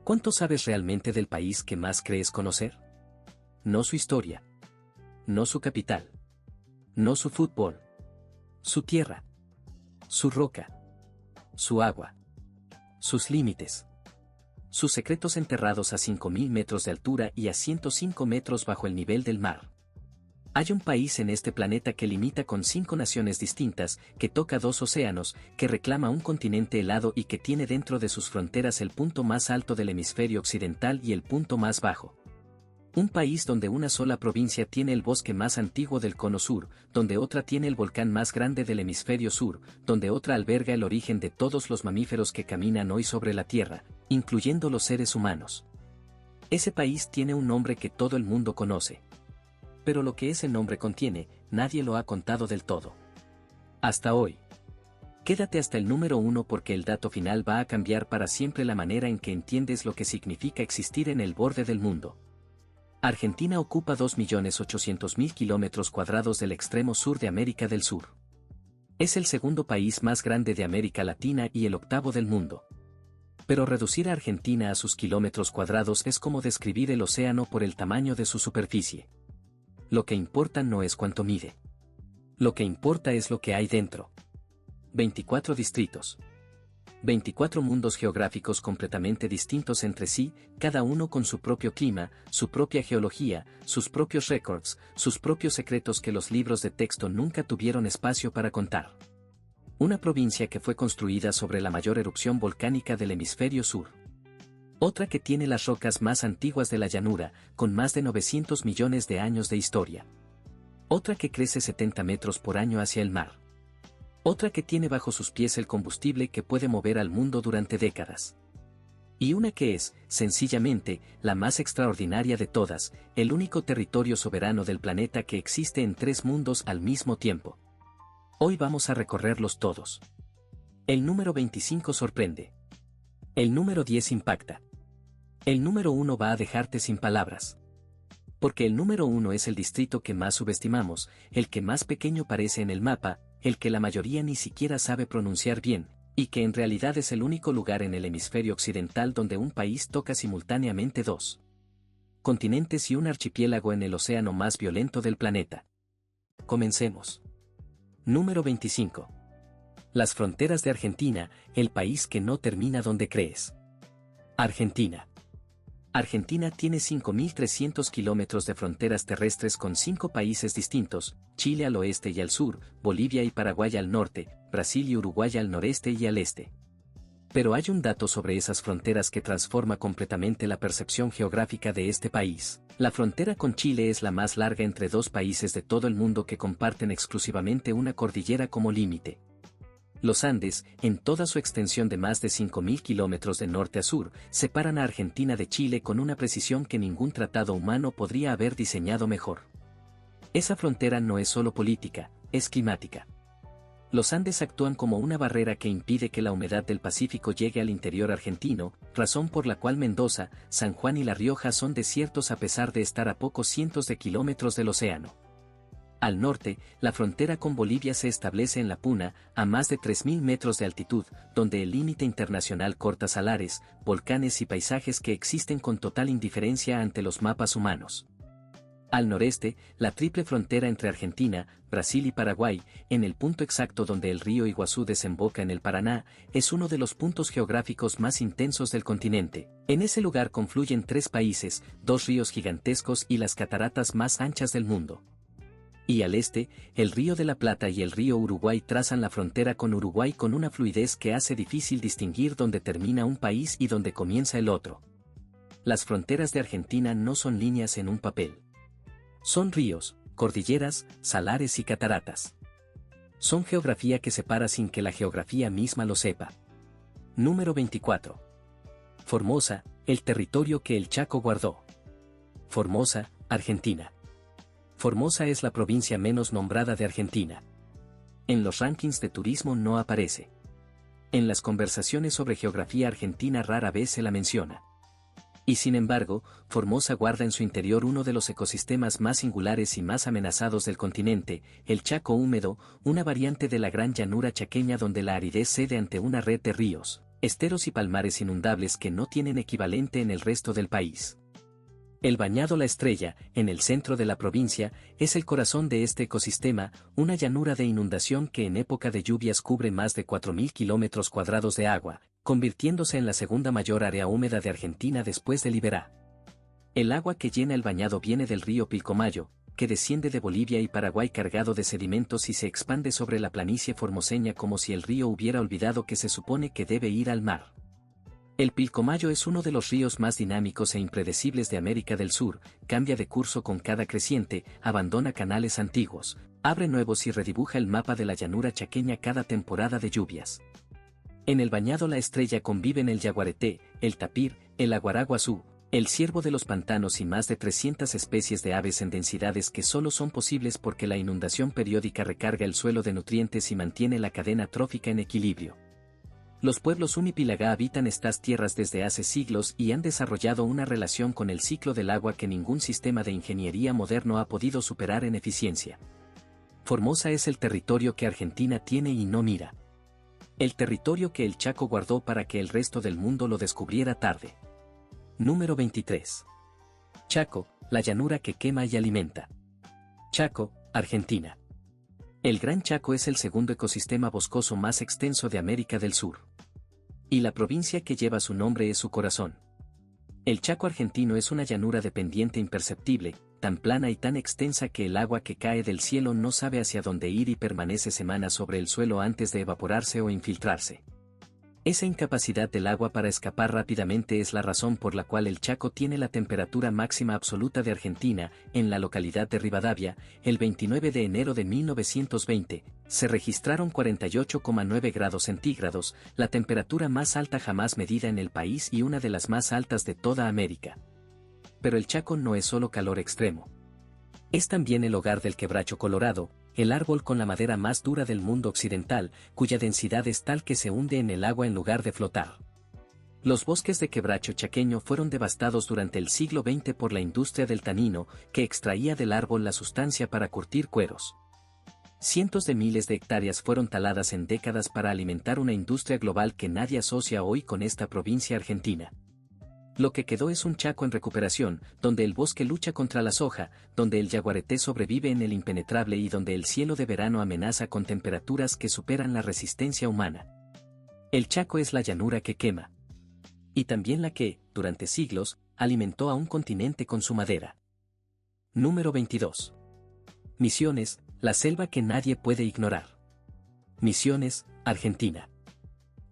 ¿Cuánto sabes realmente del país que más crees conocer? No su historia. No su capital. No su fútbol. Su tierra. Su roca. Su agua. Sus límites. Sus secretos enterrados a 5.000 metros de altura y a 105 metros bajo el nivel del mar. Hay un país en este planeta que limita con 5 naciones distintas, que toca 2 océanos, que reclama un continente helado y que tiene dentro de sus fronteras el punto más alto del hemisferio occidental y el punto más bajo. Un país donde una sola provincia tiene el bosque más antiguo del cono sur, donde otra tiene el volcán más grande del hemisferio sur, donde otra alberga el origen de todos los mamíferos que caminan hoy sobre la Tierra, incluyendo los seres humanos. Ese país tiene un nombre que todo el mundo conoce. Pero lo que ese nombre contiene, nadie lo ha contado del todo. Hasta hoy. Quédate hasta el número 1 porque el dato final va a cambiar para siempre la manera en que entiendes lo que significa existir en el borde del mundo. Argentina ocupa 2.800.000 kilómetros cuadrados del extremo sur de América del Sur. Es el segundo país más grande de América Latina y el octavo del mundo. Pero reducir a Argentina a sus kilómetros cuadrados es como describir el océano por el tamaño de su superficie. Lo que importa no es cuánto mide. Lo que importa es lo que hay dentro. 24 distritos. 24 mundos geográficos completamente distintos entre sí, cada uno con su propio clima, su propia geología, sus propios récords, sus propios secretos que los libros de texto nunca tuvieron espacio para contar. Una provincia que fue construida sobre la mayor erupción volcánica del hemisferio sur. Otra que tiene las rocas más antiguas de la llanura, con más de 900 millones de años de historia. Otra que crece 70 metros por año hacia el mar. Otra que tiene bajo sus pies el combustible que puede mover al mundo durante décadas. Y una que es, sencillamente, la más extraordinaria de todas, el único territorio soberano del planeta que existe en 3 mundos al mismo tiempo. Hoy vamos a recorrerlos todos. El número 25 sorprende. El número 10 impacta. El número 1 va a dejarte sin palabras. Porque el número 1 es el distrito que más subestimamos, el que más pequeño parece en el mapa, el que la mayoría ni siquiera sabe pronunciar bien, y que en realidad es el único lugar en el hemisferio occidental donde un país toca simultáneamente 2 continentes y un archipiélago en el océano más violento del planeta. Comencemos. Número 25. Las fronteras de Argentina, el país que no termina donde crees. Argentina. Argentina tiene 5.300 kilómetros de fronteras terrestres con 5 países distintos, Chile al oeste y al sur, Bolivia y Paraguay al norte, Brasil y Uruguay al noreste y al este. Pero hay un dato sobre esas fronteras que transforma completamente la percepción geográfica de este país. La frontera con Chile es la más larga entre 2 países de todo el mundo que comparten exclusivamente una cordillera como límite. Los Andes, en toda su extensión de más de 5.000 kilómetros de norte a sur, separan a Argentina de Chile con una precisión que ningún tratado humano podría haber diseñado mejor. Esa frontera no es solo política, es climática. Los Andes actúan como una barrera que impide que la humedad del Pacífico llegue al interior argentino, razón por la cual Mendoza, San Juan y La Rioja son desiertos a pesar de estar a pocos cientos de kilómetros del océano. Al norte, la frontera con Bolivia se establece en la Puna, a más de 3.000 metros de altitud, donde el límite internacional corta salares, volcanes y paisajes que existen con total indiferencia ante los mapas humanos. Al noreste, la triple frontera entre Argentina, Brasil y Paraguay, en el punto exacto donde el río Iguazú desemboca en el Paraná, es uno de los puntos geográficos más intensos del continente. En ese lugar confluyen 3 países, 2 ríos gigantescos y las cataratas más anchas del mundo. Y al este, el río de la Plata y el río Uruguay trazan la frontera con Uruguay con una fluidez que hace difícil distinguir dónde termina un país y dónde comienza el otro. Las fronteras de Argentina no son líneas en un papel. Son ríos, cordilleras, salares y cataratas. Son geografía que separa sin que la geografía misma lo sepa. Número 24. Formosa, el territorio que el Chaco guardó. Formosa, Argentina. Formosa es la provincia menos nombrada de Argentina. En los rankings de turismo no aparece. En las conversaciones sobre geografía argentina rara vez se la menciona. Y sin embargo, Formosa guarda en su interior uno de los ecosistemas más singulares y más amenazados del continente, el Chaco húmedo, una variante de la gran llanura chaqueña donde la aridez cede ante una red de ríos, esteros y palmares inundables que no tienen equivalente en el resto del país. El Bañado La Estrella, en el centro de la provincia, es el corazón de este ecosistema, una llanura de inundación que en época de lluvias cubre más de 4.000 kilómetros cuadrados de agua, convirtiéndose en la segunda mayor área húmeda de Argentina después de Liberá. El agua que llena el bañado viene del río Pilcomayo, que desciende de Bolivia y Paraguay cargado de sedimentos y se expande sobre la planicie formoseña como si el río hubiera olvidado que se supone que debe ir al mar. El Pilcomayo es uno de los ríos más dinámicos e impredecibles de América del Sur, cambia de curso con cada creciente, abandona canales antiguos, abre nuevos y redibuja el mapa de la llanura chaqueña cada temporada de lluvias. En el Bañado La Estrella conviven el yaguareté, el tapir, el aguaraguazú, el ciervo de los pantanos y más de 300 especies de aves en densidades que solo son posibles porque la inundación periódica recarga el suelo de nutrientes y mantiene la cadena trófica en equilibrio. Los pueblos Unipilagá habitan estas tierras desde hace siglos y han desarrollado una relación con el ciclo del agua que ningún sistema de ingeniería moderno ha podido superar en eficiencia. Formosa es el territorio que Argentina tiene y no mira. El territorio que el Chaco guardó para que el resto del mundo lo descubriera tarde. Número 23. Chaco, la llanura que quema y alimenta. Chaco, Argentina. El Gran Chaco es el segundo ecosistema boscoso más extenso de América del Sur. Y la provincia que lleva su nombre es su corazón. El Chaco argentino es una llanura de pendiente imperceptible, tan plana y tan extensa que el agua que cae del cielo no sabe hacia dónde ir y permanece semanas sobre el suelo antes de evaporarse o infiltrarse. Esa incapacidad del agua para escapar rápidamente es la razón por la cual el Chaco tiene la temperatura máxima absoluta de Argentina. En la localidad de Rivadavia, el 29 de enero de 1920, se registraron 48,9 grados centígrados, la temperatura más alta jamás medida en el país y una de las más altas de toda América. Pero el Chaco no es solo calor extremo. Es también el hogar del quebracho colorado, el árbol con la madera más dura del mundo occidental, cuya densidad es tal que se hunde en el agua en lugar de flotar. Los bosques de quebracho chaqueño fueron devastados durante el siglo XX por la industria del tanino, que extraía del árbol la sustancia para curtir cueros. Cientos de miles de hectáreas fueron taladas en décadas para alimentar una industria global que nadie asocia hoy con esta provincia argentina. Lo que quedó es un Chaco en recuperación, donde el bosque lucha contra la soja, donde el yaguareté sobrevive en el impenetrable y donde el cielo de verano amenaza con temperaturas que superan la resistencia humana. El Chaco es la llanura que quema. Y también la que, durante siglos, alimentó a un continente con su madera. Número 22. Misiones, la selva que nadie puede ignorar. Misiones, Argentina.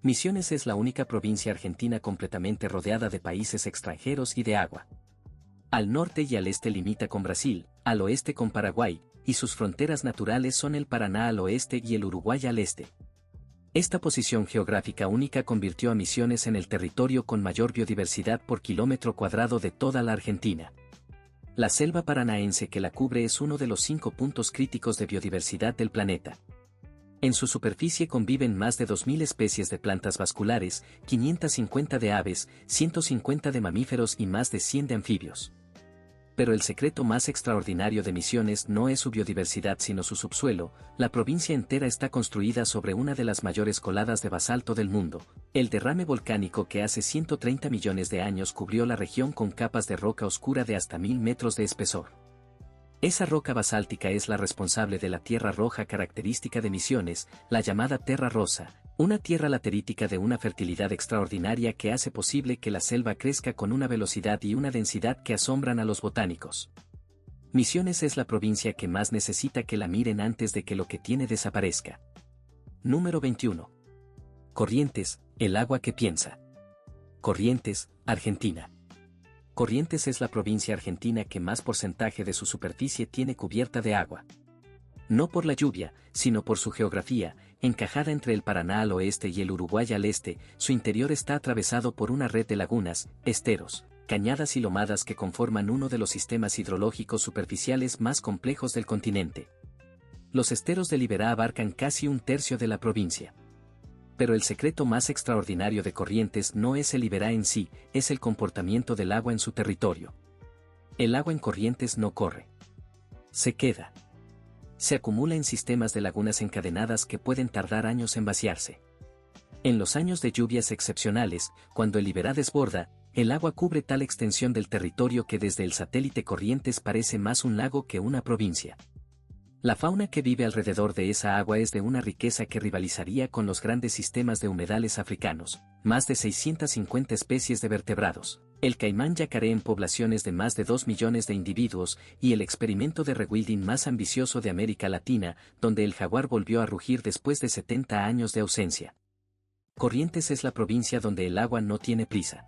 Misiones es la única provincia argentina completamente rodeada de países extranjeros y de agua. Al norte y al este limita con Brasil, al oeste con Paraguay, y sus fronteras naturales son el Paraná al oeste y el Uruguay al este. Esta posición geográfica única convirtió a Misiones en el territorio con mayor biodiversidad por kilómetro cuadrado de toda la Argentina. La selva paranaense que la cubre es uno de los 5 puntos críticos de biodiversidad del planeta. En su superficie conviven más de 2.000 especies de plantas vasculares, 550 de aves, 150 de mamíferos y más de 100 de anfibios. Pero el secreto más extraordinario de Misiones no es su biodiversidad sino su subsuelo. La provincia entera está construida sobre una de las mayores coladas de basalto del mundo, el derrame volcánico que hace 130 millones de años cubrió la región con capas de roca oscura de hasta 1.000 metros de espesor. Esa roca basáltica es la responsable de la tierra roja característica de Misiones, la llamada terra rosa, una tierra laterítica de una fertilidad extraordinaria que hace posible que la selva crezca con una velocidad y una densidad que asombran a los botánicos. Misiones es la provincia que más necesita que la miren antes de que lo que tiene desaparezca. Número 21. Corrientes, el agua que piensa. Corrientes, Argentina. Corrientes es la provincia argentina que más porcentaje de su superficie tiene cubierta de agua. No por la lluvia, sino por su geografía, encajada entre el Paraná al oeste y el Uruguay al este, su interior está atravesado por una red de lagunas, esteros, cañadas y lomadas que conforman uno de los sistemas hidrológicos superficiales más complejos del continente. Los esteros de Liberá abarcan casi un tercio de la provincia. Pero el secreto más extraordinario de Corrientes no es el Liberá en sí, es el comportamiento del agua en su territorio. El agua en Corrientes no corre. Se queda. Se acumula en sistemas de lagunas encadenadas que pueden tardar años en vaciarse. En los años de lluvias excepcionales, cuando el Iberá desborda, el agua cubre tal extensión del territorio que desde el satélite Corrientes parece más un lago que una provincia. La fauna que vive alrededor de esa agua es de una riqueza que rivalizaría con los grandes sistemas de humedales africanos, más de 650 especies de vertebrados, el caimán yacaré en poblaciones de más de 2 millones de individuos y el experimento de rewilding más ambicioso de América Latina, donde el jaguar volvió a rugir después de 70 años de ausencia. Corrientes es la provincia donde el agua no tiene prisa.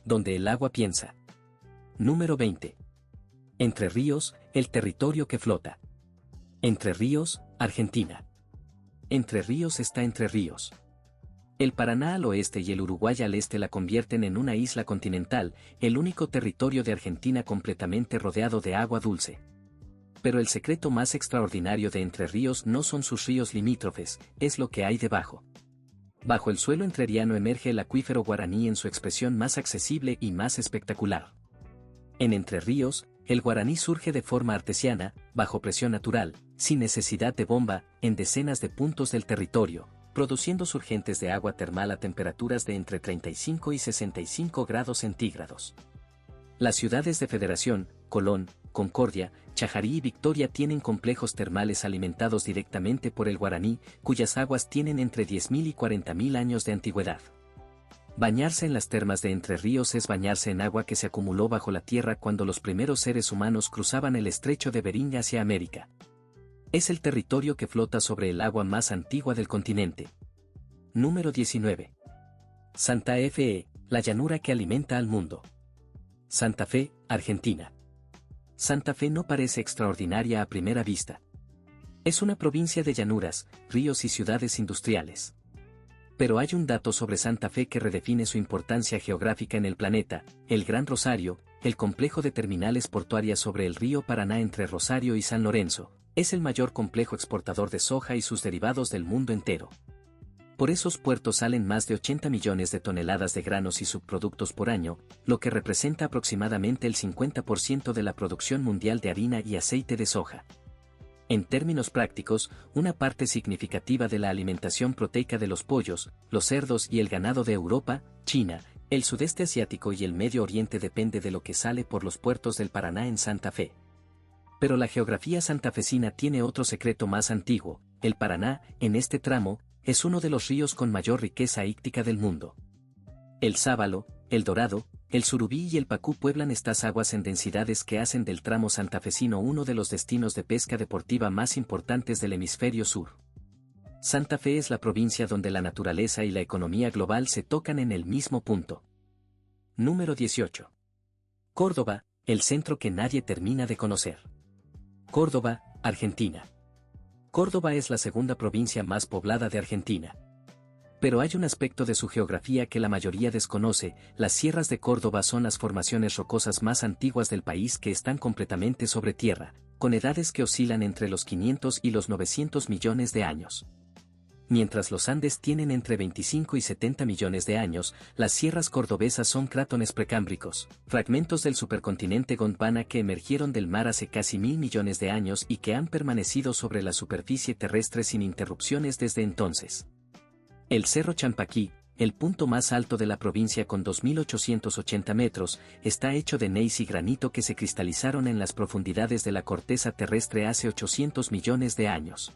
Donde el agua piensa. Número 20. Entre Ríos, el territorio que flota. Entre Ríos, Argentina. Entre Ríos está Entre Ríos. El Paraná al oeste y el Uruguay al este la convierten en una isla continental, el único territorio de Argentina completamente rodeado de agua dulce. Pero el secreto más extraordinario de Entre Ríos no son sus ríos limítrofes, es lo que hay debajo. Bajo el suelo entrerriano emerge el acuífero Guaraní en su expresión más accesible y más espectacular. En Entre Ríos, el Guaraní surge de forma artesiana, bajo presión natural, sin necesidad de bomba, en decenas de puntos del territorio, produciendo surgentes de agua termal a temperaturas de entre 35 y 65 grados centígrados. Las ciudades de Federación, Colón, Concordia, Chajarí y Victoria tienen complejos termales alimentados directamente por el Guaraní, cuyas aguas tienen entre 10.000 y 40.000 años de antigüedad. Bañarse en las termas de Entre Ríos es bañarse en agua que se acumuló bajo la tierra cuando los primeros seres humanos cruzaban el estrecho de Bering hacia América. Es el territorio que flota sobre el agua más antigua del continente. Número 19. Santa Fe, la llanura que alimenta al mundo. Santa Fe, Argentina. Santa Fe no parece extraordinaria a primera vista. Es una provincia de llanuras, ríos y ciudades industriales. Pero hay un dato sobre Santa Fe que redefine su importancia geográfica en el planeta: el Gran Rosario, el complejo de terminales portuarias sobre el río Paraná entre Rosario y San Lorenzo, es el mayor complejo exportador de soja y sus derivados del mundo entero. Por esos puertos salen más de 80 millones de toneladas de granos y subproductos por año, lo que representa aproximadamente el 50% de la producción mundial de harina y aceite de soja. En términos prácticos, una parte significativa de la alimentación proteica de los pollos, los cerdos y el ganado de Europa, China, el sudeste asiático y el Medio Oriente depende de lo que sale por los puertos del Paraná en Santa Fe. Pero la geografía santafesina tiene otro secreto más antiguo: el Paraná, en este tramo, es uno de los ríos con mayor riqueza íctica del mundo. El Sábalo, el Dorado, el Surubí y el Pacú pueblan estas aguas en densidades que hacen del tramo santafesino uno de los destinos de pesca deportiva más importantes del hemisferio sur. Santa Fe es la provincia donde la naturaleza y la economía global se tocan en el mismo punto. Número 18. Córdoba, el centro que nadie termina de conocer. Córdoba, Argentina. Córdoba es la segunda provincia más poblada de Argentina. Pero hay un aspecto de su geografía que la mayoría desconoce: las sierras de Córdoba son las formaciones rocosas más antiguas del país que están completamente sobre tierra, con edades que oscilan entre los 500 y los 900 millones de años. Mientras los Andes tienen entre 25 y 70 millones de años, las sierras cordobesas son crátones precámbricos, fragmentos del supercontinente Gondwana que emergieron del mar hace casi 1.000 millones de años y que han permanecido sobre la superficie terrestre sin interrupciones desde entonces. El Cerro Champaquí, el punto más alto de la provincia con 2.880 metros, está hecho de gneiss y granito que se cristalizaron en las profundidades de la corteza terrestre hace 800 millones de años.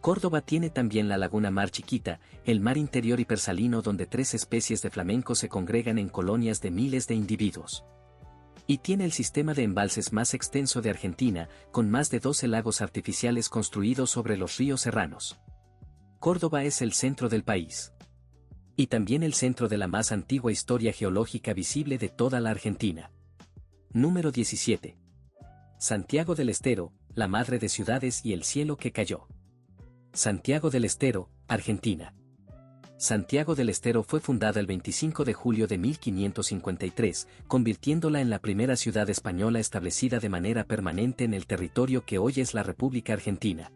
Córdoba tiene también la laguna Mar Chiquita, el mar interior hipersalino donde 3 especies de flamencos se congregan en colonias de miles de individuos. Y tiene el sistema de embalses más extenso de Argentina, con más de 12 lagos artificiales construidos sobre los ríos serranos. Córdoba es el centro del país. Y también el centro de la más antigua historia geológica visible de toda la Argentina. Número 17. Santiago del Estero, la madre de ciudades y el cielo que cayó. Santiago del Estero, Argentina. Santiago del Estero fue fundada el 25 de julio de 1553, convirtiéndola en la primera ciudad española establecida de manera permanente en el territorio que hoy es la República Argentina.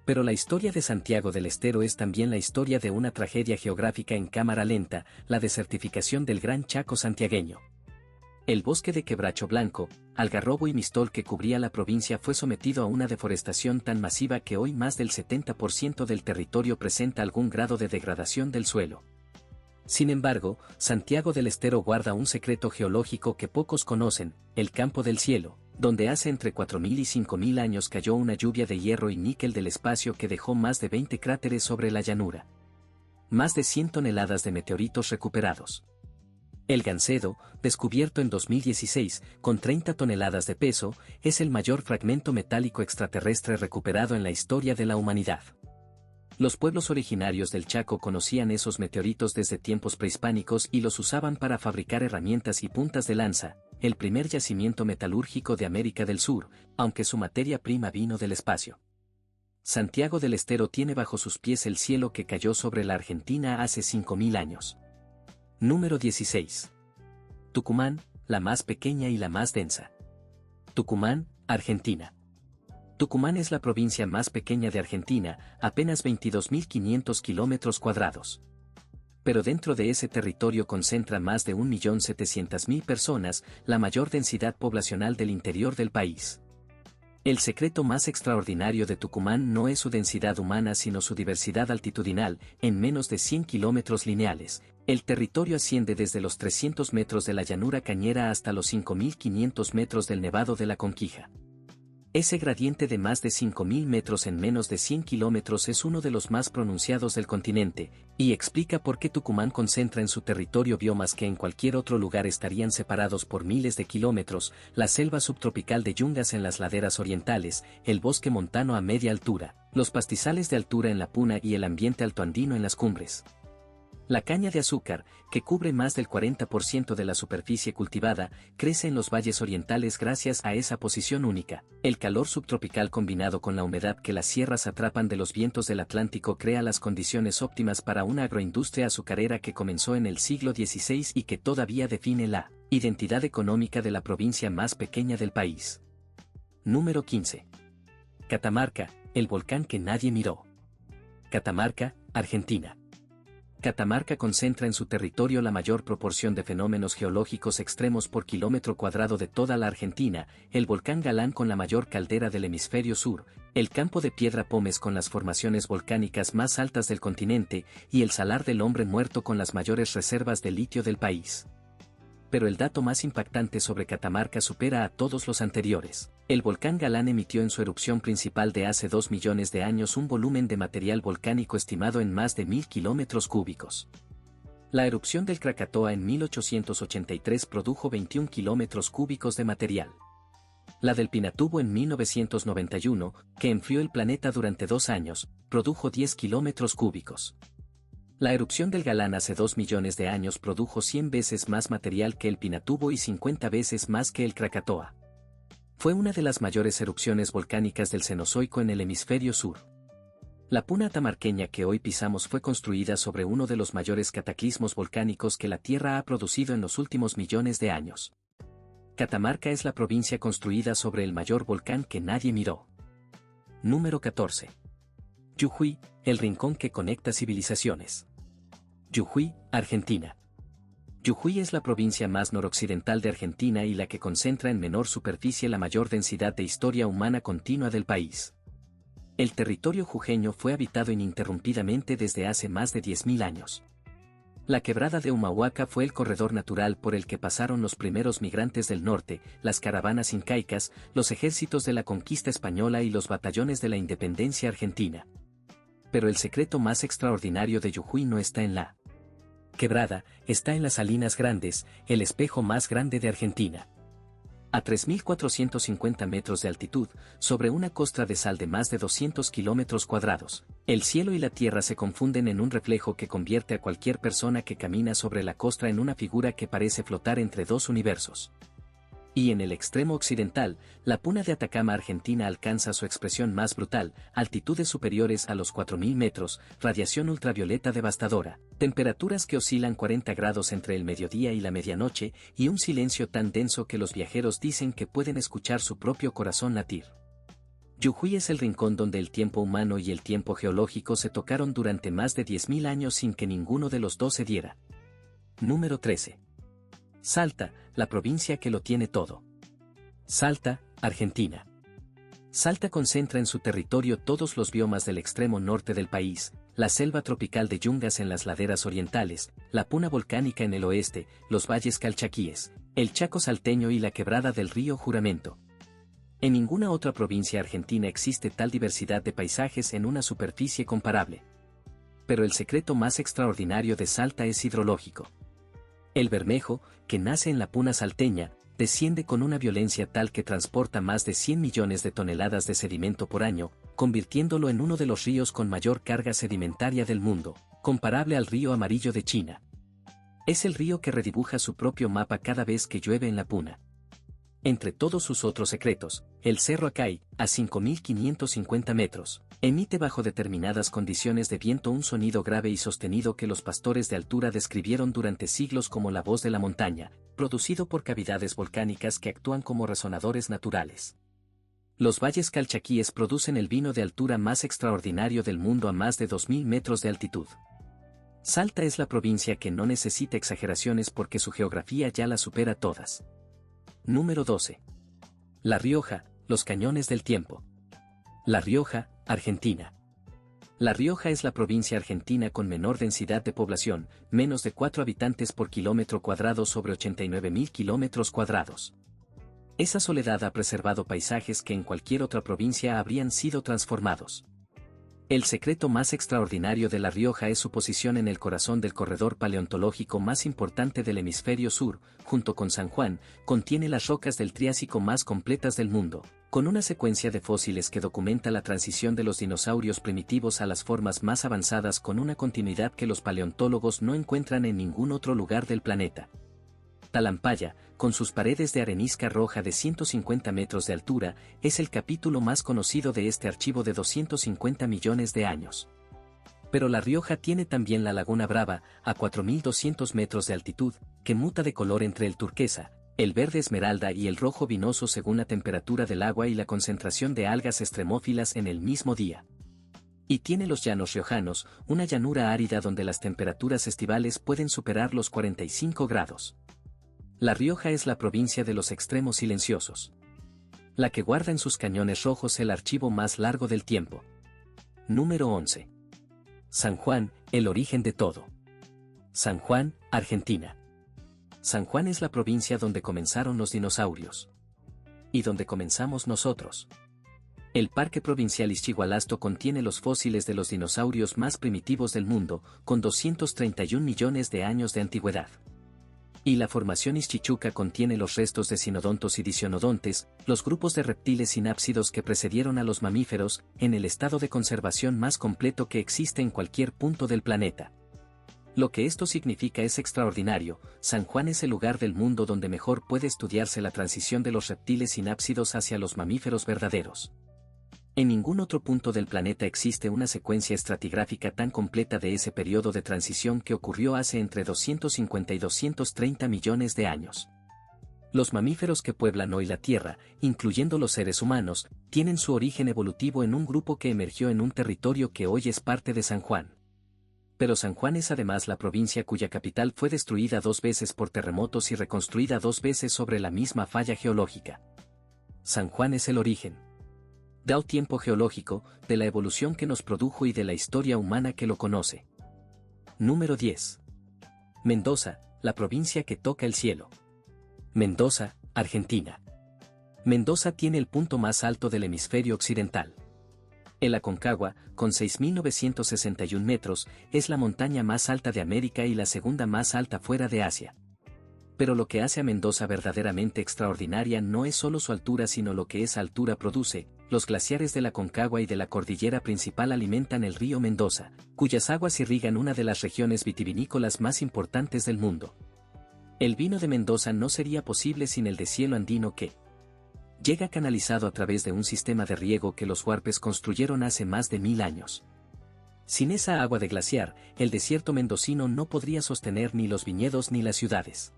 Pero la historia de Santiago del Estero es también la historia de una tragedia geográfica en cámara lenta: la desertificación del Gran Chaco santiagueño. El bosque de quebracho blanco, algarrobo y mistol que cubría la provincia fue sometido a una deforestación tan masiva que hoy más del 70% del territorio presenta algún grado de degradación del suelo. Sin embargo, Santiago del Estero guarda un secreto geológico que pocos conocen, el Campo del Cielo, donde hace entre 4.000 y 5.000 años cayó una lluvia de hierro y níquel del espacio que dejó más de 20 cráteres sobre la llanura. Más de 100 toneladas de meteoritos recuperados. El Gancedo, descubierto en 2016, con 30 toneladas de peso, es el mayor fragmento metálico extraterrestre recuperado en la historia de la humanidad. Los pueblos originarios del Chaco conocían esos meteoritos desde tiempos prehispánicos y los usaban para fabricar herramientas y puntas de lanza, el primer yacimiento metalúrgico de América del Sur, aunque su materia prima vino del espacio. Santiago del Estero tiene bajo sus pies el cielo que cayó sobre la Argentina hace 5.000 años. Número 16. Tucumán, la más pequeña y la más densa. Tucumán, Argentina. Tucumán es la provincia más pequeña de Argentina, apenas 22.500 kilómetros cuadrados. Pero dentro de ese territorio concentra más de 1.700.000 personas, la mayor densidad poblacional del interior del país. El secreto más extraordinario de Tucumán no es su densidad humana sino su diversidad altitudinal, en menos de 100 kilómetros lineales. El territorio asciende desde los 300 metros de la llanura cañera hasta los 5.500 metros del Nevado de la Conquija. Ese gradiente de más de 5.000 metros en menos de 100 kilómetros es uno de los más pronunciados del continente, y explica por qué Tucumán concentra en su territorio biomas que en cualquier otro lugar estarían separados por miles de kilómetros, la selva subtropical de yungas en las laderas orientales, el bosque montano a media altura, los pastizales de altura en la Puna y el ambiente altoandino en las cumbres. La caña de azúcar, que cubre más del 40% de la superficie cultivada, crece en los valles orientales gracias a esa posición única. El calor subtropical combinado con la humedad que las sierras atrapan de los vientos del Atlántico crea las condiciones óptimas para una agroindustria azucarera que comenzó en el siglo XVI y que todavía define la identidad económica de la provincia más pequeña del país. Número 15. Catamarca, el volcán que nadie miró. Catamarca, Argentina. Catamarca concentra en su territorio la mayor proporción de fenómenos geológicos extremos por kilómetro cuadrado de toda la Argentina, el volcán Galán con la mayor caldera del hemisferio sur, el campo de Piedra Pómez con las formaciones volcánicas más altas del continente y el Salar del Hombre Muerto con las mayores reservas de litio del país. Pero el dato más impactante sobre Catamarca supera a todos los anteriores. El volcán Galán emitió en su erupción principal de hace 2 millones de años un volumen de material volcánico estimado en más de 1.000 kilómetros cúbicos. La erupción del Krakatoa en 1883 produjo 21 kilómetros cúbicos de material. La del Pinatubo en 1991, que enfrió el planeta durante 2 años, produjo 10 kilómetros cúbicos. La erupción del Galán hace 2 millones de años produjo 100 veces más material que el Pinatubo y 50 veces más que el Krakatoa. Fue una de las mayores erupciones volcánicas del Cenozoico en el hemisferio sur. La Puna atamarqueña que hoy pisamos fue construida sobre uno de los mayores cataclismos volcánicos que la Tierra ha producido en los últimos millones de años. Catamarca es la provincia construida sobre el mayor volcán que nadie miró. Número 14. Jujuy, el rincón que conecta civilizaciones. Jujuy, Argentina. Jujuy es la provincia más noroccidental de Argentina y la que concentra en menor superficie la mayor densidad de historia humana continua del país. El territorio jujeño fue habitado ininterrumpidamente desde hace más de 10.000 años. La quebrada de Humahuaca fue el corredor natural por el que pasaron los primeros migrantes del norte, las caravanas incaicas, los ejércitos de la conquista española y los batallones de la independencia argentina. Pero el secreto más extraordinario de Jujuy no está en la quebrada, está en las Salinas Grandes, el espejo más grande de Argentina. A 3.450 metros de altitud, sobre una costra de sal de más de 200 kilómetros cuadrados, el cielo y la tierra se confunden en un reflejo que convierte a cualquier persona que camina sobre la costra en una figura que parece flotar entre dos universos. Y en el extremo occidental, la Puna de Atacama Argentina alcanza su expresión más brutal, altitudes superiores a los 4.000 metros, radiación ultravioleta devastadora, temperaturas que oscilan 40 grados entre el mediodía y la medianoche, y un silencio tan denso que los viajeros dicen que pueden escuchar su propio corazón latir. Jujuy es el rincón donde el tiempo humano y el tiempo geológico se tocaron durante más de 10.000 años sin que ninguno de los dos se diera. Número 13. Salta, la provincia que lo tiene todo. Salta, Argentina. Salta concentra en su territorio todos los biomas del extremo norte del país, la selva tropical de yungas en las laderas orientales, la puna volcánica en el oeste, los valles calchaquíes, el Chaco salteño y la quebrada del río Juramento. En ninguna otra provincia argentina existe tal diversidad de paisajes en una superficie comparable. Pero el secreto más extraordinario de Salta es hidrológico. El Bermejo, que nace en la puna salteña, desciende con una violencia tal que transporta más de 100 millones de toneladas de sedimento por año, convirtiéndolo en uno de los ríos con mayor carga sedimentaria del mundo, comparable al río Amarillo de China. Es el río que redibuja su propio mapa cada vez que llueve en la puna. Entre todos sus otros secretos, el Cerro Acay, a 5.550 metros, emite bajo determinadas condiciones de viento un sonido grave y sostenido que los pastores de altura describieron durante siglos como la voz de la montaña, producido por cavidades volcánicas que actúan como resonadores naturales. Los valles calchaquíes producen el vino de altura más extraordinario del mundo a más de 2.000 metros de altitud. Salta es la provincia que no necesita exageraciones porque su geografía ya la supera todas. Número 12. La Rioja, los cañones del tiempo. La Rioja, Argentina. La Rioja es la provincia argentina con menor densidad de población, menos de 4 habitantes por kilómetro cuadrado sobre 89.000 kilómetros cuadrados. Esa soledad ha preservado paisajes que en cualquier otra provincia habrían sido transformados. El secreto más extraordinario de La Rioja es su posición en el corazón del corredor paleontológico más importante del hemisferio sur, junto con San Juan, contiene las rocas del Triásico más completas del mundo, con una secuencia de fósiles que documenta la transición de los dinosaurios primitivos a las formas más avanzadas con una continuidad que los paleontólogos no encuentran en ningún otro lugar del planeta. Talampaya, con sus paredes de arenisca roja de 150 metros de altura, es el capítulo más conocido de este archivo de 250 millones de años. Pero La Rioja tiene también la Laguna Brava, a 4.200 metros de altitud, que muta de color entre el turquesa, el verde esmeralda y el rojo vinoso según la temperatura del agua y la concentración de algas extremófilas en el mismo día. Y tiene los llanos riojanos, una llanura árida donde las temperaturas estivales pueden superar los 45 grados. La Rioja es la provincia de los extremos silenciosos. La que guarda en sus cañones rojos el archivo más largo del tiempo. Número 11. San Juan, el origen de todo. San Juan, Argentina. San Juan es la provincia donde comenzaron los dinosaurios. Y donde comenzamos nosotros. El Parque Provincial Ixchigualasto contiene los fósiles de los dinosaurios más primitivos del mundo, con 231 millones de años de antigüedad. Y la formación Ixchichuca contiene los restos de sinodontos y dicionodontes, los grupos de reptiles sinápsidos que precedieron a los mamíferos, en el estado de conservación más completo que existe en cualquier punto del planeta. Lo que esto significa es extraordinario. San Juan es el lugar del mundo donde mejor puede estudiarse la transición de los reptiles sinápsidos hacia los mamíferos verdaderos. En ningún otro punto del planeta existe una secuencia estratigráfica tan completa de ese periodo de transición que ocurrió hace entre 250 y 230 millones de años. Los mamíferos que pueblan hoy la Tierra, incluyendo los seres humanos, tienen su origen evolutivo en un grupo que emergió en un territorio que hoy es parte de San Juan. Pero San Juan es además la provincia cuya capital fue destruida 2 veces por terremotos y reconstruida 2 veces sobre la misma falla geológica. San Juan es el origen del tiempo geológico, de la evolución que nos produjo y de la historia humana que lo conoce. Número 10. Mendoza, la provincia que toca el cielo. Mendoza, Argentina. Mendoza tiene el punto más alto del hemisferio occidental. El Aconcagua, con 6.961 metros, es la montaña más alta de América y la segunda más alta fuera de Asia. Pero lo que hace a Mendoza verdaderamente extraordinaria no es solo su altura sino lo que esa altura produce. Los glaciares de la Aconcagua y de la cordillera principal alimentan el río Mendoza, cuyas aguas irrigan una de las regiones vitivinícolas más importantes del mundo. El vino de Mendoza no sería posible sin el deshielo andino que llega canalizado a través de un sistema de riego que los huarpes construyeron hace más de 1000 años. Sin esa agua de glaciar, el desierto mendocino no podría sostener ni los viñedos ni las ciudades.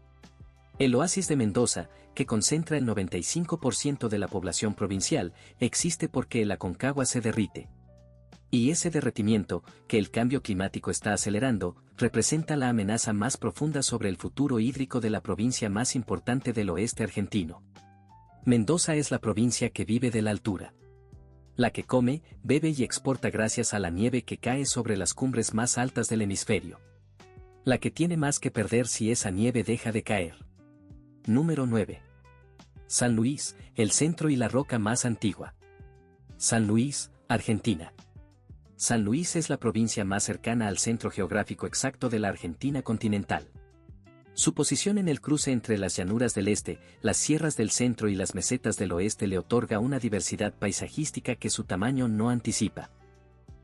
El oasis de Mendoza, que concentra el 95% de la población provincial, existe porque el Aconcagua se derrite. Y ese derretimiento, que el cambio climático está acelerando, representa la amenaza más profunda sobre el futuro hídrico de la provincia más importante del oeste argentino. Mendoza es la provincia que vive de la altura. La que come, bebe y exporta gracias a la nieve que cae sobre las cumbres más altas del hemisferio. La que tiene más que perder si esa nieve deja de caer. Número 9. San Luis, el centro y la roca más antigua. San Luis, Argentina. San Luis es la provincia más cercana al centro geográfico exacto de la Argentina continental. Su posición en el cruce entre las llanuras del este, las sierras del centro y las mesetas del oeste le otorga una diversidad paisajística que su tamaño no anticipa.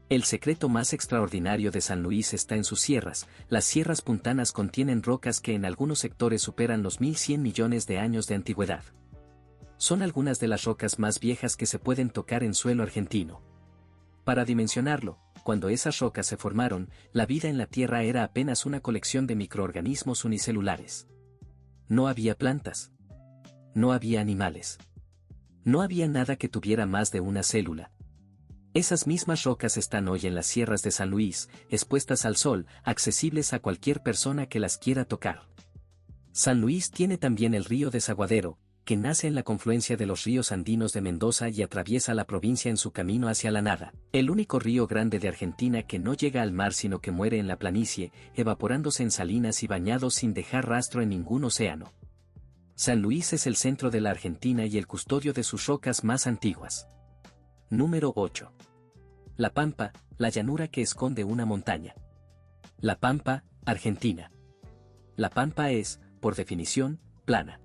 El secreto más extraordinario de San Luis está en sus sierras. Las sierras puntanas contienen rocas que en algunos sectores superan los 1100 millones de años de antigüedad. Son algunas de las rocas más viejas que se pueden tocar en suelo argentino. Para dimensionarlo, cuando esas rocas se formaron, la vida en la Tierra era apenas una colección de microorganismos unicelulares. No había plantas. No había animales. No había nada que tuviera más de una célula. Esas mismas rocas están hoy en las sierras de San Luis, expuestas al sol, accesibles a cualquier persona que las quiera tocar. San Luis tiene también el río Desaguadero, que nace en la confluencia de los ríos andinos de Mendoza y atraviesa la provincia en su camino hacia la nada, el único río grande de Argentina que no llega al mar sino que muere en la planicie, evaporándose en salinas y bañado sin dejar rastro en ningún océano. San Luis es el centro de la Argentina y el custodio de sus rocas más antiguas. Número 8. La Pampa, la llanura que esconde una montaña. La Pampa, Argentina. La Pampa es, por definición, plana.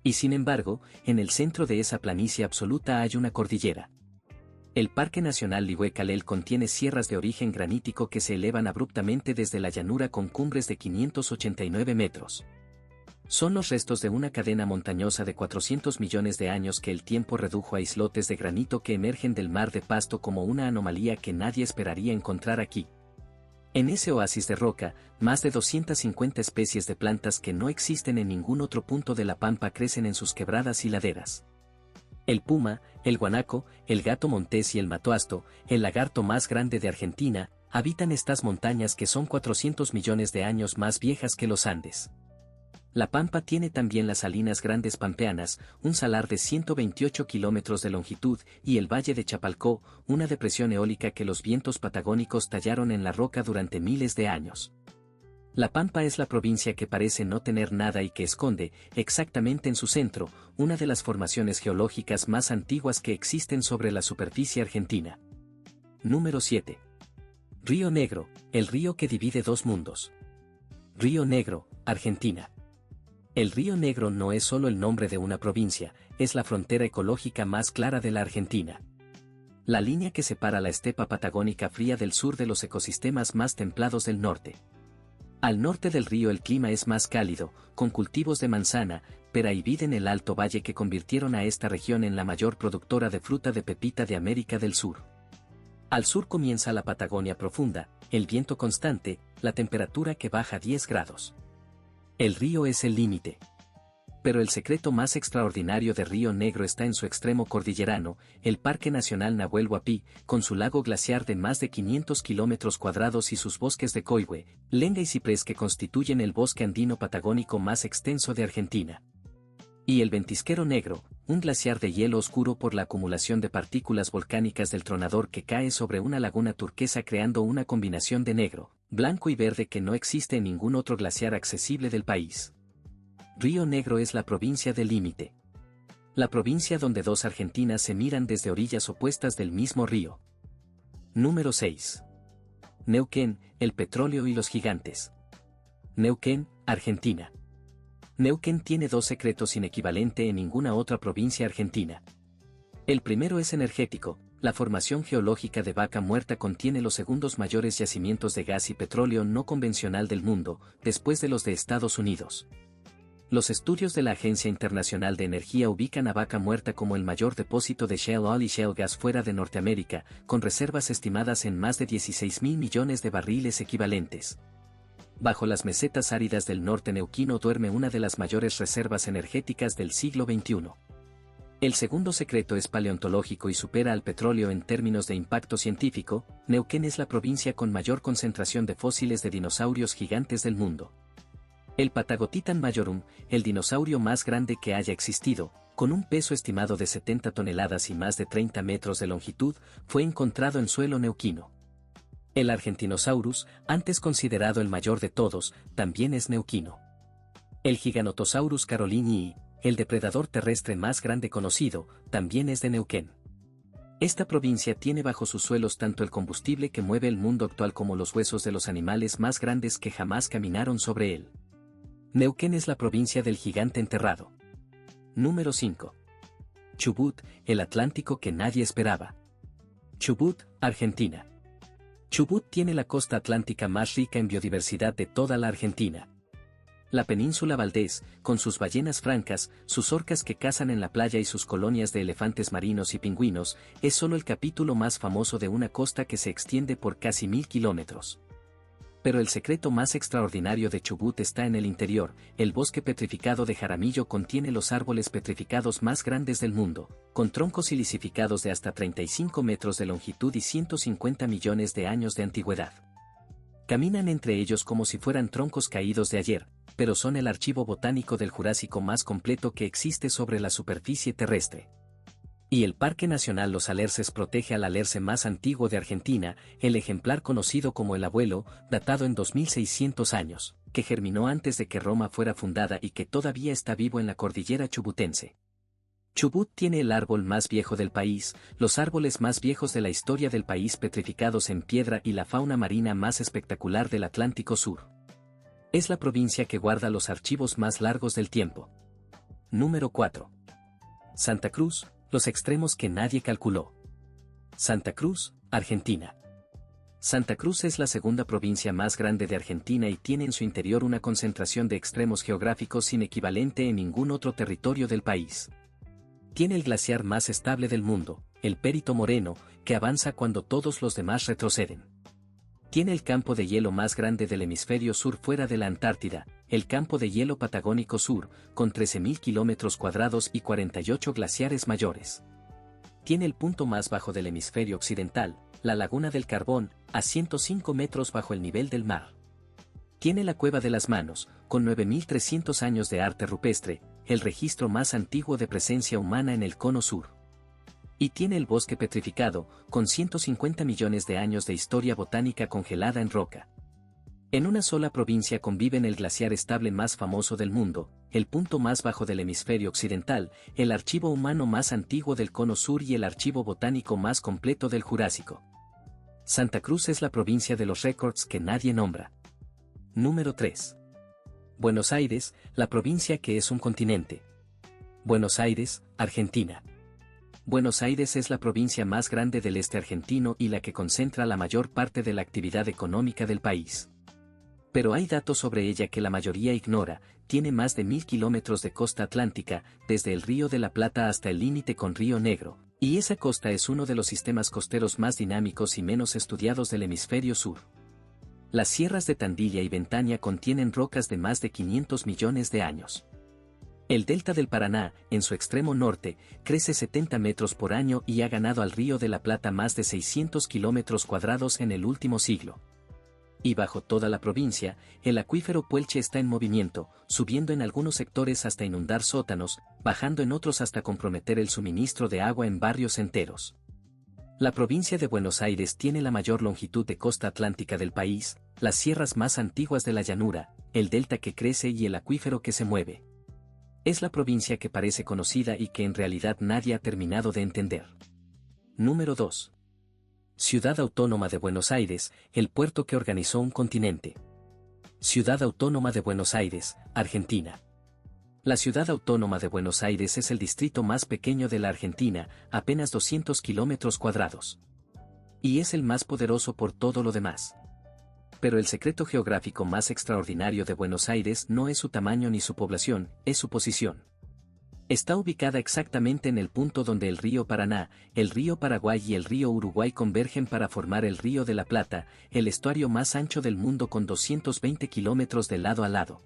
Y sin embargo, en el centro de esa planicie absoluta hay una cordillera. El Parque Nacional Lihue-Calel contiene sierras de origen granítico que se elevan abruptamente desde la llanura con cumbres de 589 metros. Son los restos de una cadena montañosa de 400 millones de años que el tiempo redujo a islotes de granito que emergen del mar de Pasto como una anomalía que nadie esperaría encontrar aquí. En ese oasis de roca, más de 250 especies de plantas que no existen en ningún otro punto de la Pampa crecen en sus quebradas y laderas. El puma, el guanaco, el gato montés y el matoasto, el lagarto más grande de Argentina, habitan estas montañas que son 400 millones de años más viejas que los Andes. La Pampa tiene también las salinas grandes pampeanas, un salar de 128 kilómetros de longitud, y el Valle de Chapalcó, una depresión eólica que los vientos patagónicos tallaron en la roca durante miles de años. La Pampa es la provincia que parece no tener nada y que esconde, exactamente en su centro, una de las formaciones geológicas más antiguas que existen sobre la superficie argentina. Número 7. Río Negro, el río que divide dos mundos. Río Negro, Argentina. El Río Negro no es solo el nombre de una provincia, es la frontera ecológica más clara de la Argentina. La línea que separa la estepa patagónica fría del sur de los ecosistemas más templados del norte. Al norte del río el clima es más cálido, con cultivos de manzana, pera y vid en el Alto Valle que convirtieron a esta región en la mayor productora de fruta de pepita de América del Sur. Al sur comienza la Patagonia profunda, el viento constante, la temperatura que baja 10 grados. El río es el límite. Pero el secreto más extraordinario de Río Negro está en su extremo cordillerano, el Parque Nacional Nahuel Huapi, con su lago glaciar de más de 500 kilómetros cuadrados y sus bosques de coihue, lenga y ciprés que constituyen el bosque andino patagónico más extenso de Argentina. Y el Ventisquero Negro, un glaciar de hielo oscuro por la acumulación de partículas volcánicas del tronador que cae sobre una laguna turquesa creando una combinación de negro, blanco y verde que no existe en ningún otro glaciar accesible del país. Río Negro es la provincia del límite. La provincia donde dos Argentinas se miran desde orillas opuestas del mismo río. Número 6. Neuquén, el petróleo y los gigantes. Neuquén, Argentina. Neuquén tiene dos secretos sin equivalente en ninguna otra provincia argentina. El primero es energético. La formación geológica de Vaca Muerta contiene los segundos mayores yacimientos de gas y petróleo no convencional del mundo, después de los de Estados Unidos. Los estudios de la Agencia Internacional de Energía ubican a Vaca Muerta como el mayor depósito de shale oil y shale gas fuera de Norteamérica, con reservas estimadas en más de 16.000 millones de barriles equivalentes. Bajo las mesetas áridas del norte neuquino duerme una de las mayores reservas energéticas del siglo XXI. El segundo secreto es paleontológico y supera al petróleo en términos de impacto científico. Neuquén es la provincia con mayor concentración de fósiles de dinosaurios gigantes del mundo. El Patagotitan majorum, el dinosaurio más grande que haya existido, con un peso estimado de 70 toneladas y más de 30 metros de longitud, fue encontrado en suelo neuquino. El Argentinosaurus, antes considerado el mayor de todos, también es neuquino. El Giganotosaurus carolinii, el depredador terrestre más grande conocido, también es de Neuquén. Esta provincia tiene bajo sus suelos tanto el combustible que mueve el mundo actual como los huesos de los animales más grandes que jamás caminaron sobre él. Neuquén es la provincia del gigante enterrado. Número 5. Chubut, el Atlántico que nadie esperaba. Chubut, Argentina. Chubut tiene la costa atlántica más rica en biodiversidad de toda la Argentina. La península Valdés, con sus ballenas francas, sus orcas que cazan en la playa y sus colonias de elefantes marinos y pingüinos, es solo el capítulo más famoso de una costa que se extiende por casi 1000 kilómetros. Pero el secreto más extraordinario de Chubut está en el interior. El bosque petrificado de Jaramillo contiene los árboles petrificados más grandes del mundo, con troncos silicificados de hasta 35 metros de longitud y 150 millones de años de antigüedad. Caminan entre ellos como si fueran troncos caídos de ayer, pero son el archivo botánico del Jurásico más completo que existe sobre la superficie terrestre. Y el Parque Nacional Los Alerces protege al alerce más antiguo de Argentina, el ejemplar conocido como el abuelo, datado en 2600 años, que germinó antes de que Roma fuera fundada y que todavía está vivo en la cordillera chubutense. Chubut tiene el árbol más viejo del país, los árboles más viejos de la historia del país petrificados en piedra y la fauna marina más espectacular del Atlántico Sur. Es la provincia que guarda los archivos más largos del tiempo. Número 4. Santa Cruz, los extremos que nadie calculó. Santa Cruz, Argentina. Santa Cruz es la segunda provincia más grande de Argentina y tiene en su interior una concentración de extremos geográficos sin equivalente en ningún otro territorio del país. Tiene el glaciar más estable del mundo, el Perito Moreno, que avanza cuando todos los demás retroceden. Tiene el campo de hielo más grande del hemisferio sur fuera de la Antártida, el campo de hielo patagónico sur, con 13.000 kilómetros cuadrados y 48 glaciares mayores. Tiene el punto más bajo del hemisferio occidental, la Laguna del Carbón, a 105 metros bajo el nivel del mar. Tiene la Cueva de las Manos, con 9.300 años de arte rupestre, el registro más antiguo de presencia humana en el cono sur. Y tiene el bosque petrificado, con 150 millones de años de historia botánica congelada en roca. En una sola provincia conviven el glaciar estable más famoso del mundo, el punto más bajo del hemisferio occidental, el archivo humano más antiguo del cono sur y el archivo botánico más completo del Jurásico. Santa Cruz es la provincia de los récords que nadie nombra. Número 3. Buenos Aires, la provincia que es un continente. Buenos Aires, Argentina. Buenos Aires es la provincia más grande del este argentino y la que concentra la mayor parte de la actividad económica del país. Pero hay datos sobre ella que la mayoría ignora. Tiene más de 1000 kilómetros de costa atlántica, desde el Río de la Plata hasta el límite con Río Negro, y esa costa es uno de los sistemas costeros más dinámicos y menos estudiados del hemisferio sur. Las sierras de Tandilla y Ventaña contienen rocas de más de 500 millones de años. El delta del Paraná, en su extremo norte, crece 70 metros por año y ha ganado al Río de la Plata más de 600 kilómetros cuadrados en el último siglo. Y bajo toda la provincia, el acuífero Puelche está en movimiento, subiendo en algunos sectores hasta inundar sótanos, bajando en otros hasta comprometer el suministro de agua en barrios enteros. La provincia de Buenos Aires tiene la mayor longitud de costa atlántica del país, las sierras más antiguas de la llanura, el delta que crece y el acuífero que se mueve. Es la provincia que parece conocida y que en realidad nadie ha terminado de entender. Número 2. Ciudad Autónoma de Buenos Aires, el puerto que organizó un continente. Ciudad Autónoma de Buenos Aires, Argentina. La Ciudad Autónoma de Buenos Aires es el distrito más pequeño de la Argentina, apenas 200 kilómetros cuadrados. Y es el más poderoso por todo lo demás. Pero el secreto geográfico más extraordinario de Buenos Aires no es su tamaño ni su población, es su posición. Está ubicada exactamente en el punto donde el río Paraná, el río Paraguay y el río Uruguay convergen para formar el Río de la Plata, el estuario más ancho del mundo con 220 kilómetros de lado a lado.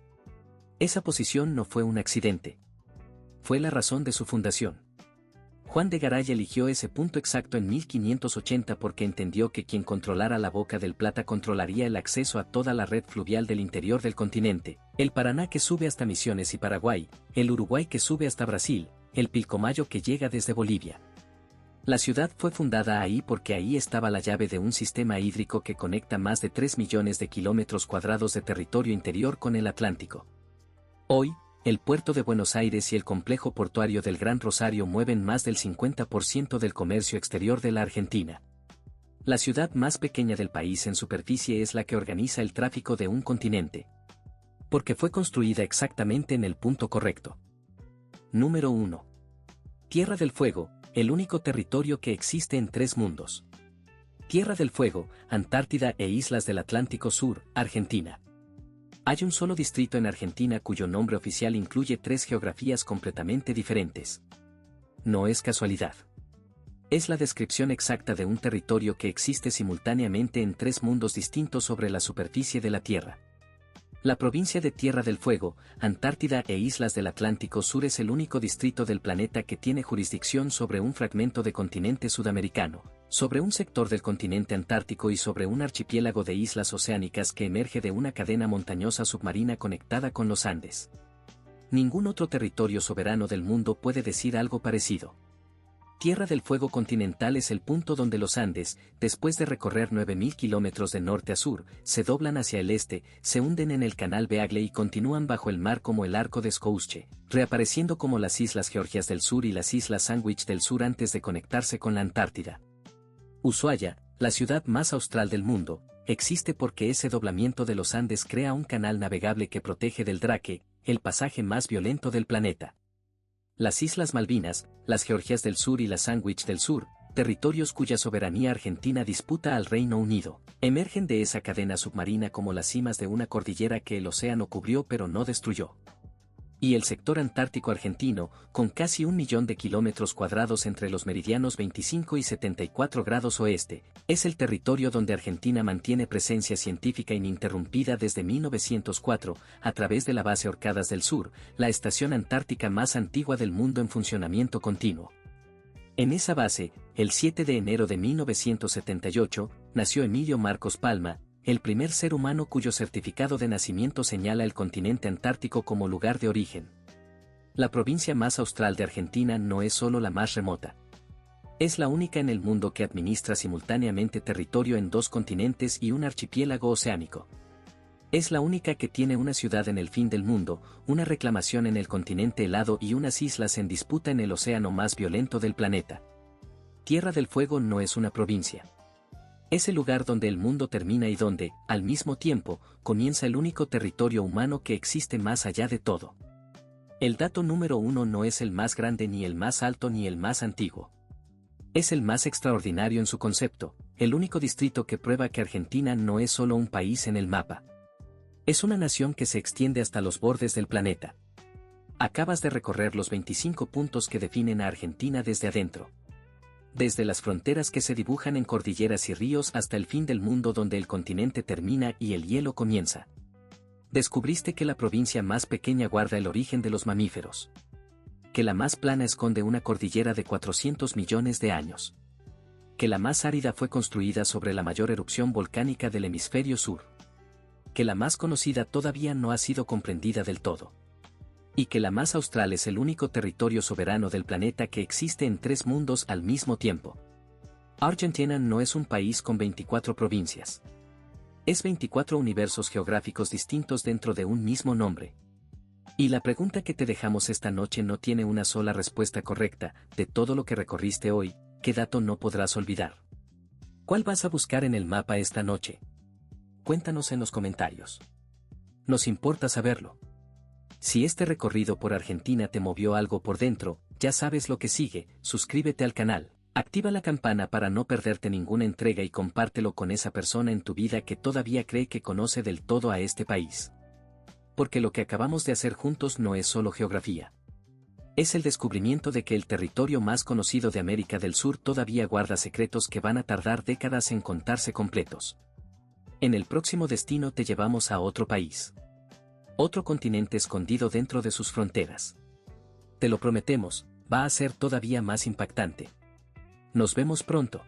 Esa posición no fue un accidente. Fue la razón de su fundación. Juan de Garay eligió ese punto exacto en 1580 porque entendió que quien controlara la Boca del Plata controlaría el acceso a toda la red fluvial del interior del continente, el Paraná que sube hasta Misiones y Paraguay, el Uruguay que sube hasta Brasil, el Pilcomayo que llega desde Bolivia. La ciudad fue fundada ahí porque ahí estaba la llave de un sistema hídrico que conecta más de 3 millones de kilómetros cuadrados de territorio interior con el Atlántico. Hoy, el puerto de Buenos Aires y el complejo portuario del Gran Rosario mueven más del 50% del comercio exterior de la Argentina. La ciudad más pequeña del país en superficie es la que organiza el tráfico de un continente. Porque fue construida exactamente en el punto correcto. Número 1. Tierra del Fuego, el único territorio que existe en 3 mundos. Tierra del Fuego, Antártida e islas del Atlántico Sur, Argentina. Hay un solo distrito en Argentina cuyo nombre oficial incluye 3 geografías completamente diferentes. No es casualidad. Es la descripción exacta de un territorio que existe simultáneamente en 3 mundos distintos sobre la superficie de la Tierra. La provincia de Tierra del Fuego, Antártida e islas del Atlántico Sur es el único distrito del planeta que tiene jurisdicción sobre un fragmento de continente sudamericano, sobre un sector del continente antártico y sobre un archipiélago de islas oceánicas que emerge de una cadena montañosa submarina conectada con los Andes. Ningún otro territorio soberano del mundo puede decir algo parecido. Tierra del Fuego continental es el punto donde los Andes, después de recorrer 9.000 kilómetros de norte a sur, se doblan hacia el este, se hunden en el canal Beagle y continúan bajo el mar como el arco de Scousche, reapareciendo como las Islas Georgias del Sur y las Islas Sandwich del Sur antes de conectarse con la Antártida. Ushuaia, la ciudad más austral del mundo, existe porque ese doblamiento de los Andes crea un canal navegable que protege del Drake, el pasaje más violento del planeta. Las Islas Malvinas, las Georgias del Sur y las Sandwich del Sur, territorios cuya soberanía argentina disputa al Reino Unido, emergen de esa cadena submarina como las cimas de una cordillera que el océano cubrió pero no destruyó. Y el sector antártico argentino, con casi 1 millón de kilómetros cuadrados entre los meridianos 25 y 74 grados oeste, es el territorio donde Argentina mantiene presencia científica ininterrumpida desde 1904, a través de la base Orcadas del Sur, la estación antártica más antigua del mundo en funcionamiento continuo. En esa base, el 7 de enero de 1978, nació Emilio Marcos Palma, el primer ser humano cuyo certificado de nacimiento señala el continente antártico como lugar de origen. La provincia más austral de Argentina no es solo la más remota. Es la única en el mundo que administra simultáneamente territorio en 2 continentes y un archipiélago oceánico. Es la única que tiene una ciudad en el fin del mundo, una reclamación en el continente helado y unas islas en disputa en el océano más violento del planeta. Tierra del Fuego no es una provincia. Es el lugar donde el mundo termina y donde, al mismo tiempo, comienza el único territorio humano que existe más allá de todo. El dato número 1 no es el más grande ni el más alto ni el más antiguo. Es el más extraordinario en su concepto, el único distrito que prueba que Argentina no es solo un país en el mapa. Es una nación que se extiende hasta los bordes del planeta. Acabas de recorrer los 25 puntos que definen a Argentina desde adentro. Desde las fronteras que se dibujan en cordilleras y ríos hasta el fin del mundo donde el continente termina y el hielo comienza. Descubriste que la provincia más pequeña guarda el origen de los mamíferos. Que la más plana esconde una cordillera de 400 millones de años. Que la más árida fue construida sobre la mayor erupción volcánica del hemisferio sur. Que la más conocida todavía no ha sido comprendida del todo. Y que la más austral es el único territorio soberano del planeta que existe en 3 mundos al mismo tiempo. Argentina no es un país con 24 provincias. Es 24 universos geográficos distintos dentro de un mismo nombre. Y la pregunta que te dejamos esta noche no tiene una sola respuesta correcta. De todo lo que recorriste hoy, ¿qué dato no podrás olvidar? ¿Cuál vas a buscar en el mapa esta noche? Cuéntanos en los comentarios. Nos importa saberlo. Si este recorrido por Argentina te movió algo por dentro, ya sabes lo que sigue, suscríbete al canal, activa la campana para no perderte ninguna entrega y compártelo con esa persona en tu vida que todavía cree que conoce del todo a este país. Porque lo que acabamos de hacer juntos no es solo geografía. Es el descubrimiento de que el territorio más conocido de América del Sur todavía guarda secretos que van a tardar décadas en contarse completos. En el próximo destino te llevamos a otro país. Otro continente escondido dentro de sus fronteras. Te lo prometemos, va a ser todavía más impactante. Nos vemos pronto.